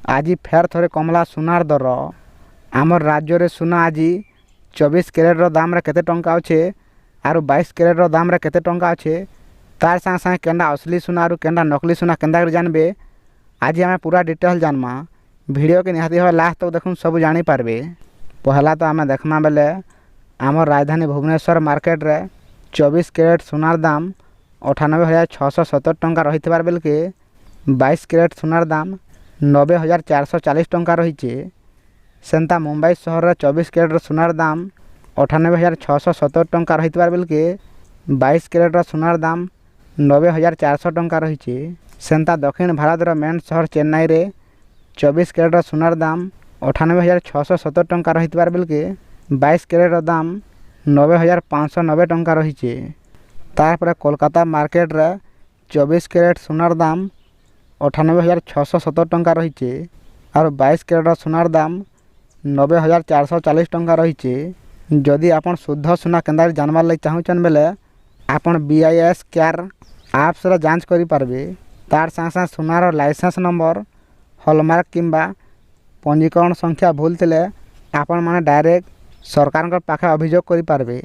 आज फेर थोड़े कमला सुनार दर आमर राज्य रे सुना आज 24 कैरेट दाम रे केते टंका अच्छे आरु 22 कैरेट दाम रे केते टंका अच्छे तार संग संग केंडा असली सुना आरु केंडा नकली सुना केंदा कर जानबे आज आम पूरा डिटेल जानमा वीडियो के निहाती भाव लास्ट तक देखुन सब जानी पारबे। पहला तो आम देखना बेले आमर राजधानी भुवनेश्वर मार्केट रे 24 कैरेट सुनार दाम 98,670 टंका रही बेल के 22 कैरेट सुनार दाम 90,440 टंका रही। सेंता मुंबई सहर रे 24 कैरेट सुनार दाम 98,670 टंका रही बेल के 22 कैरेट सुनार दाम 90,400 टंका रही। सेंता दक्षिण भारत रो मेन सहर चेन्नई रे 24 कैरेट सुनार दाम 98,670 टंका रही बेल के 22 कैरेट दाम 90,590 टंका रही। तारपर कोलकाता मार्केट रे 24 कैरेट सुनार दाम 98,670 टंका रही और 22 कैरेट सुनार दाम 90,440 टंका रही। जदि आपण शुद्ध सुना केंदा जानवार लगे चाहूचन बेले आपण BIS केयर ऐप्स रे जांच करि पारबे। तार संग संग सुनार लाइसेंस नंबर हॉलमार्क किंबा पंजीकरण संख्या भूल थिले आपण माने डायरेक्ट सरकार पाखे अभियोग करि पारबे।